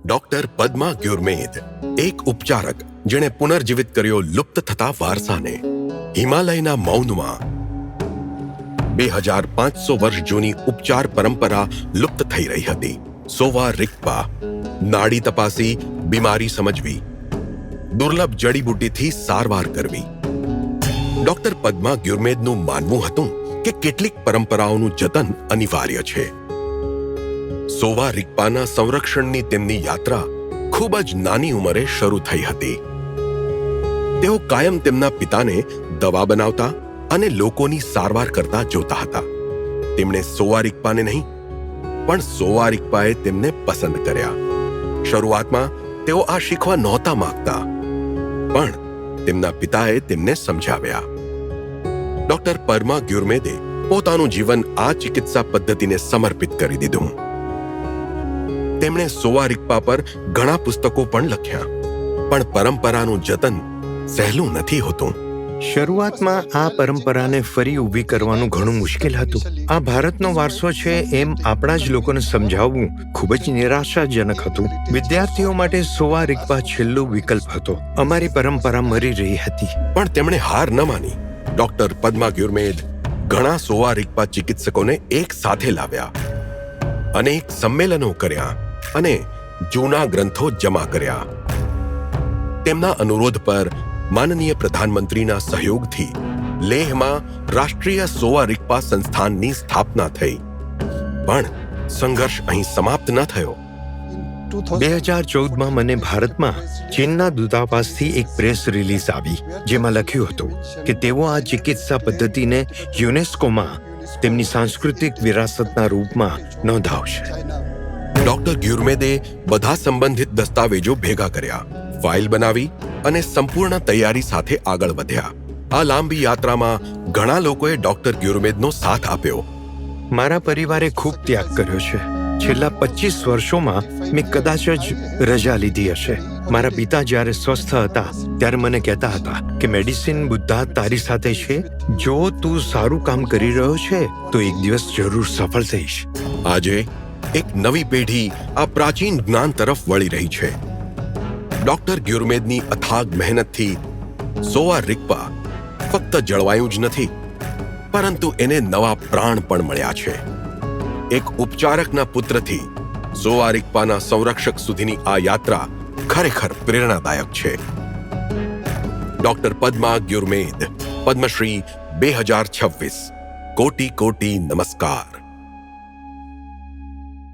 Doctor Padma ગ્યુરમેદ, એક ઉપચારક જેણે પુનર્જીવિત કર્યો લુપ્ત થતા વારસાને. હિમાલયના મૌનમાં 2500 વર્ષ જૂની ઉપચાર પરંપરા લુપ્ત થઈ રહી હતી. સોવા રિગ્પા, નાડી તપાસી, બીમારી સમજવી, દુર્લભ જડીબુટ્ટીથી સારવાર કરવી. ડોક્ટર પદ્મા ગ્યુરમેદનું માનવું હતું કે કેટલીક પરંપરાઓનું જતન અનિવાર્ય છે. સોવા રિગ્પાના સંરક્ષણની તેમની યાત્રા ખૂબ જ નાની ઉંમરે શરૂ થઈ હતી. તેઓ કાયમ તેમના પિતાને દવા બનાવતા અને લોકોની સારવાર કરતા જોતા હતા. તેમણે સોવા રિગ્પાને નહીં, પણ સોવા રિગ્પાએ તેમને પસંદ કર્યા. શરૂઆતમાં તેઓ આ શીખવા નહોતા માંગતા, પણ તેમના પિતાએ તેમને સમજાવ્યા. ડોક્ટર પદ્મા ગ્યુરમેદે પોતાનું જીવન આ ચિકિત્સા પદ્ધતિને સમર્પિત કરી દીધું. તેમણે સોવા રિગ્પા પર ઘણા પુસ્તકો પણ લખ્યા, પણ પરંપરાનું જતન સહેલું નથી હોતું. શરૂઆતમાં આ પરંપરાને ફરી ઊભી કરવાનું ઘણું મુશ્કેલ હતું. આ ભારતનો વારસો છે એમ આપણા જ લોકોને સમજાવવું ખૂબ જ નિરાશાજનક હતું. વિદ્યાર્થીઓ માટે સોવા રિગ્પા છેલ્લો વિકલ્પ હતો. અમારી પરંપરા મરી રહી હતી. પણ તેમણે હાર ન માની. ડોક્ટર પદ્મા ગ્યુરમેદ ઘણા સોવા રિગ્પા ચિકિત્સકોને એક સાથે લાવ્યા, અનેક સંમેલનો કર્યા અને જૂના ગ્રંથો જમા કર્યા. તેમના અનુરોધ પર માનનીય પ્રધાનમંત્રીના સહયોગથી લેહમાં રાષ્ટ્રીય સોવા રિગ્પા સંસ્થાનની સ્થાપના થઈ. પણ સંઘર્ષ અહીં સમાપ્ત ન થયો. 2014માં મને ભારતમાં ચીનના દૂતાવાસથી એક પ્રેસ રિલીઝ આવી, જેમાં લખ્યું હતું કે તેઓ આ ચિકિત્સા પદ્ધતિને યુનેસ્કોમાં તેમની સાંસ્કૃતિક વિરાસતના રૂપમાં નોંધાવશે. ડોક્ટર ગ્યુરમેદે બધા સંબંધિત દસ્તાવેજો ભેગા કર્યા, ફાઇલ બનાવી અને સંપૂર્ણ તૈયારી સાથે આગળ વધ્યા. આ લાંબી યાત્રામાં ઘણા લોકોએ ડોક્ટર ગ્યુરમેદનો સાથ આપ્યો. મારા પરિવારે ખૂબ ત્યાગ કર્યો છે. છેલ્લા 25 વર્ષોમાં મેં કદાચ જ રજા લીધી હશે. મારા પિતા જ્યારે સ્વસ્થ હતા ત્યારે મને કહેતા હતા કે મેડિસિન બુદ્ધા તારી સાથે છે. જો તું સારું કામ કરી રહ્યો છે તો એક દિવસ જરૂર સફળ થઈશ. આજે એક નવી પેઢી આ પ્રાચીન જ્ઞાન તરફ વળી રહી છે. ડોક્ટર ગ્યુરમેદની અથાગ મહેનતથી સોવા રિગ્પા ફક્ત જળવાયું જ નથી, પરંતુ એને નવા પ્રાણ પણ મળ્યા છે. એક ઉપચારકના પુત્રથી સોવા રિગ્પાના સંરક્ષક સુધીની આ યાત્રા ખરેખર પ્રેરણાદાયક છે. ડોક્ટર પદ્મા ગ્યુરમેદ, પદ્મશ્રી 2026. કોટી કોટી નમસ્કાર.